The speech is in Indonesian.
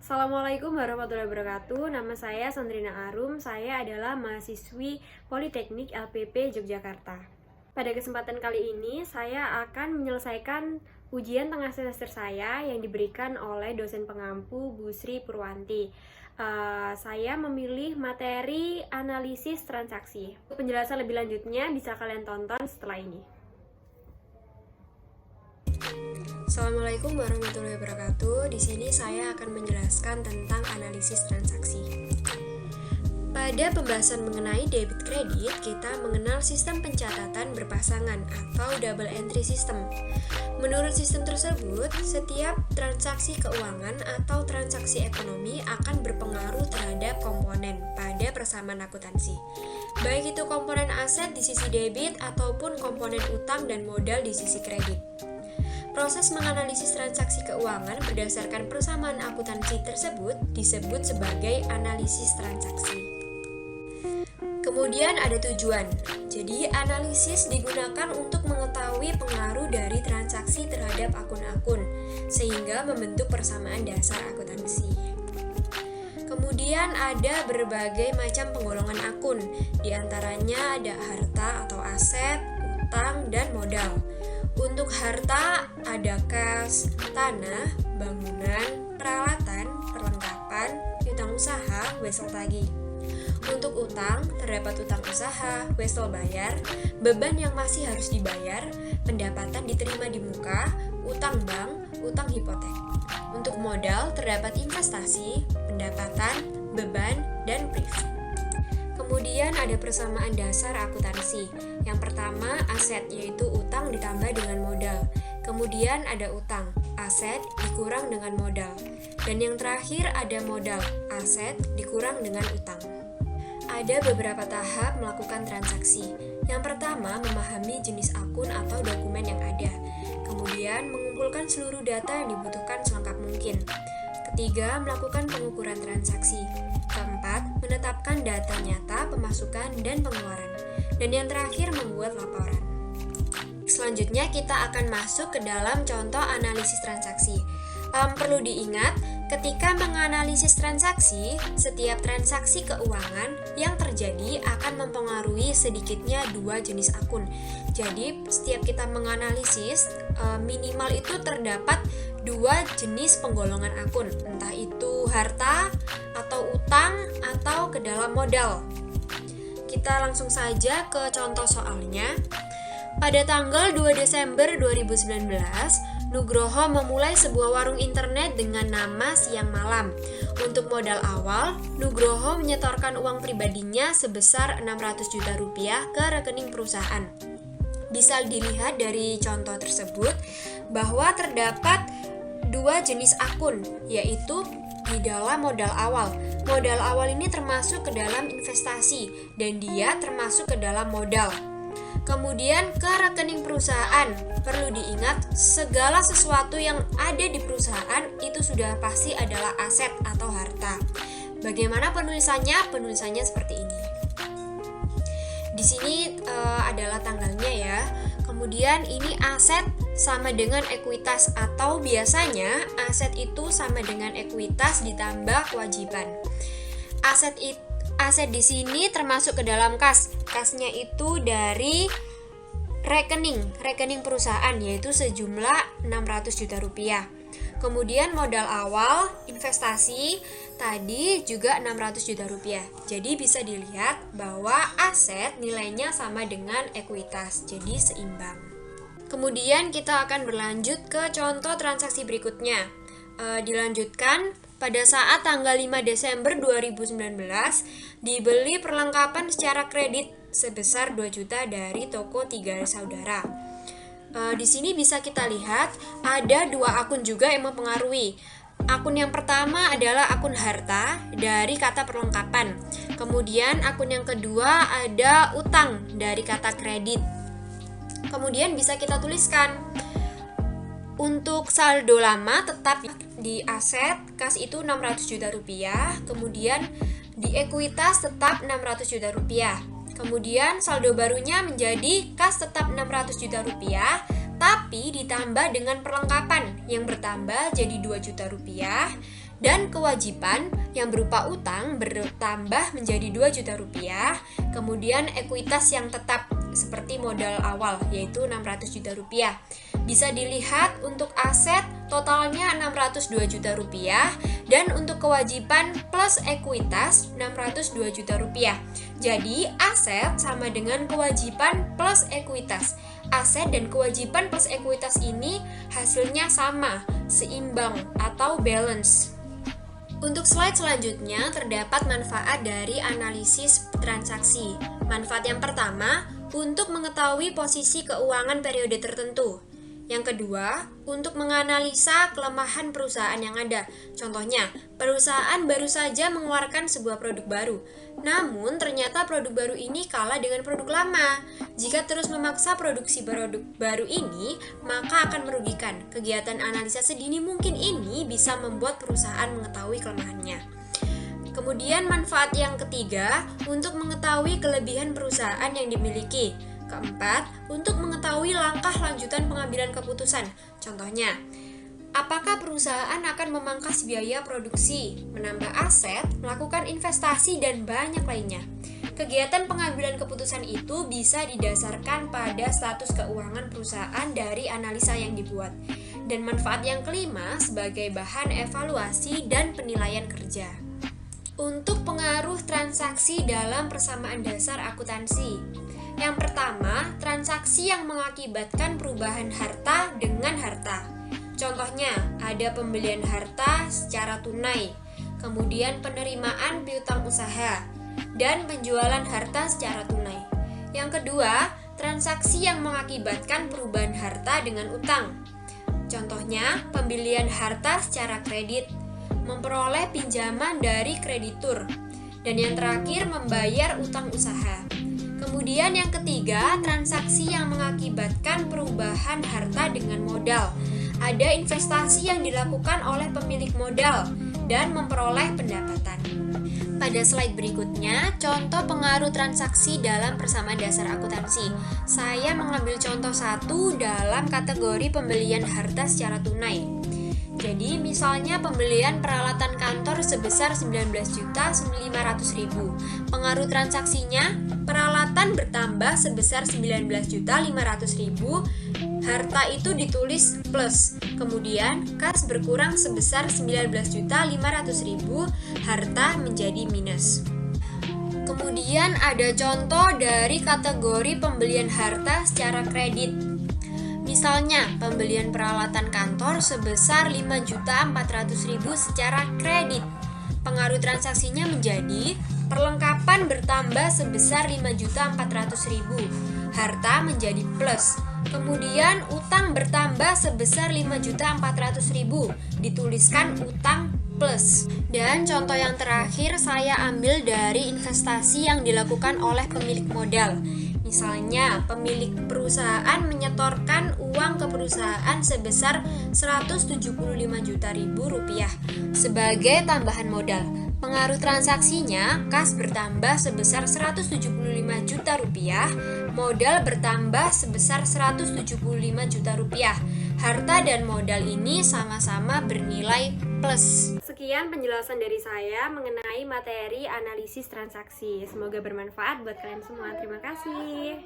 Assalamualaikum warahmatullahi wabarakatuh. Nama saya Sandrina Arum. Saya adalah mahasiswi Politeknik LPP Yogyakarta. Pada kesempatan kali ini, saya akan menyelesaikan ujian tengah semester saya yang diberikan oleh dosen pengampu Bu Sri Purwanti. Saya memilih materi analisis transaksi. Penjelasan lebih lanjutnya bisa kalian tonton setelah ini. Assalamualaikum warahmatullahi wabarakatuh. Di sini saya akan menjelaskan tentang analisis transaksi. Pada pembahasan mengenai debit kredit, kita mengenal sistem pencatatan berpasangan atau double entry system. Menurut sistem tersebut, setiap transaksi keuangan atau transaksi ekonomi akan berpengaruh terhadap komponen pada persamaan akuntansi. Baik itu komponen aset di sisi debit ataupun komponen utang dan modal di sisi kredit. Proses menganalisis transaksi keuangan berdasarkan persamaan akuntansi tersebut disebut sebagai analisis transaksi. Kemudian ada tujuan. Jadi analisis digunakan untuk mengetahui pengaruh dari transaksi terhadap akun-akun sehingga membentuk persamaan dasar akuntansi. Kemudian ada berbagai macam penggolongan akun, diantaranya ada harta atau aset, utang, dan modal. Untuk harta ada kas, tanah, bangunan, peralatan, perlengkapan, piutang usaha, wesel tagih. Untuk utang, terdapat utang usaha, wesel bayar, beban yang masih harus dibayar, pendapatan diterima di muka, utang bank, utang hipotek. Untuk modal, terdapat investasi, pendapatan, beban, dan priv. Kemudian ada persamaan dasar akuntansi. Yang pertama, aset, yaitu utang ditambah dengan modal. Kemudian ada utang, aset dikurang dengan modal. Dan yang terakhir ada modal, aset dikurang dengan utang. Ada beberapa tahap melakukan transaksi. Yang pertama, memahami jenis akun atau dokumen yang ada. Kemudian, mengumpulkan seluruh data yang dibutuhkan selengkap mungkin. Ketiga, melakukan pengukuran transaksi. Keempat, menetapkan data nyata, pemasukan, dan pengeluaran. Dan yang terakhir, membuat laporan. Selanjutnya, kita akan masuk ke dalam contoh analisis transaksi. Perlu diingat, ketika menganalisis transaksi, setiap transaksi keuangan yang terjadi akan mempengaruhi sedikitnya dua jenis akun. Jadi, setiap kita menganalisis, minimal itu terdapat dua jenis penggolongan akun, entah itu harta, atau utang, atau ke dalam modal. Kita langsung saja ke contoh soalnya. Pada tanggal 2 Desember 2019, Nugroho memulai sebuah warung internet dengan nama Siang Malam. Untuk modal awal, Nugroho menyetorkan uang pribadinya sebesar 600 juta rupiah ke rekening perusahaan. Bisa dilihat dari contoh tersebut bahwa terdapat dua jenis akun, yaitu di dalam modal awal. Modal awal ini termasuk ke dalam investasi dan dia termasuk ke dalam modal. Kemudian ke rekening perusahaan. Perlu diingat, segala sesuatu yang ada di perusahaan itu sudah pasti adalah aset atau harta. Bagaimana penulisannya? Penulisannya seperti ini. Di sini adalah tanggalnya ya. Kemudian ini aset sama dengan ekuitas, atau biasanya aset itu sama dengan ekuitas ditambah kewajiban. Aset di sini termasuk ke dalam kas. Kasnya itu dari rekening perusahaan, yaitu sejumlah 600 juta rupiah. Kemudian modal awal investasi tadi juga 600 juta rupiah. Jadi bisa dilihat bahwa aset nilainya sama dengan ekuitas, jadi seimbang. Kemudian kita akan berlanjut ke contoh transaksi berikutnya. Dilanjutkan pada saat tanggal 5 Desember 2019 dibeli perlengkapan secara kredit sebesar 2 juta dari toko Tiga Saudara. Di sini bisa kita lihat ada dua akun juga yang mempengaruhi. Akun yang pertama adalah akun harta dari kata perlengkapan. Kemudian akun yang kedua ada utang dari kata kredit. Kemudian bisa kita tuliskan untuk saldo lama tetap di aset, kas itu 600 juta rupiah. Kemudian di ekuitas tetap 600 juta rupiah. Kemudian saldo barunya menjadi kas tetap 600 juta rupiah, tapi ditambah dengan perlengkapan yang bertambah jadi 2 juta rupiah, dan kewajiban yang berupa utang bertambah menjadi 2 juta rupiah, kemudian ekuitas yang tetap seperti modal awal yaitu 600 juta rupiah. Bisa dilihat untuk aset totalnya 602 juta rupiah dan untuk kewajiban plus ekuitas 602 juta rupiah. Jadi aset sama dengan kewajiban plus ekuitas. Aset dan kewajiban plus ekuitas ini hasilnya sama, seimbang atau balance. Untuk slide selanjutnya terdapat manfaat dari analisis transaksi. Manfaat yang pertama, untuk mengetahui posisi keuangan periode tertentu. Yang kedua, untuk menganalisa kelemahan perusahaan yang ada. Contohnya, perusahaan baru saja mengeluarkan sebuah produk baru. Namun, ternyata produk baru ini kalah dengan produk lama. Jika terus memaksa produksi produk baru ini, maka akan merugikan. Kegiatan analisa sedini mungkin ini bisa membuat perusahaan mengetahui kelemahannya. Kemudian manfaat yang ketiga, untuk mengetahui kelebihan perusahaan yang dimiliki. Keempat, untuk mengetahui langkah lanjutan pengambilan keputusan. Contohnya, apakah perusahaan akan memangkas biaya produksi, menambah aset, melakukan investasi, dan banyak lainnya. Kegiatan pengambilan keputusan itu bisa didasarkan pada status keuangan perusahaan dari analisa yang dibuat. Dan manfaat yang kelima sebagai bahan evaluasi dan penilaian kerja. Untuk pengaruh transaksi dalam persamaan dasar akuntansi. Yang pertama, transaksi yang mengakibatkan perubahan harta dengan harta. Contohnya, ada pembelian harta secara tunai, kemudian penerimaan piutang usaha, dan penjualan harta secara tunai. Yang kedua, transaksi yang mengakibatkan perubahan harta dengan utang. Contohnya, pembelian harta secara kredit, memperoleh pinjaman dari kreditur, dan yang terakhir membayar utang usaha. Kemudian yang ketiga, transaksi yang mengakibatkan perubahan harta dengan modal. Ada investasi yang dilakukan oleh pemilik modal dan memperoleh pendapatan. Pada slide berikutnya, contoh pengaruh transaksi dalam persamaan dasar akuntansi. Saya mengambil contoh satu dalam kategori pembelian harta secara tunai. Jadi misalnya pembelian peralatan kantor sebesar 19.500.000. Pengaruh transaksinya, peralatan bertambah sebesar 19.500.000, harta itu ditulis plus. Kemudian kas berkurang sebesar 19.500.000, harta menjadi minus. Kemudian ada contoh dari kategori pembelian harta secara kredit. Misalnya, pembelian peralatan kantor sebesar 5.400.000 secara kredit. Pengaruh transaksinya menjadi perlengkapan bertambah sebesar 5.400.000, harta menjadi plus. Kemudian utang bertambah sebesar 5.400.000, dituliskan utang plus. Dan contoh yang terakhir saya ambil dari investasi yang dilakukan oleh pemilik modal. Misalnya, pemilik perusahaan menyetorkan uang ke perusahaan sebesar 175 juta rupiah sebagai tambahan modal. Pengaruh transaksinya, kas bertambah sebesar 175 juta rupiah, modal bertambah sebesar 175 juta rupiah. Harta dan modal ini sama-sama bernilai plus. Sekian penjelasan dari saya mengenai materi analisis transaksi. Semoga bermanfaat buat kalian semua. Terima kasih.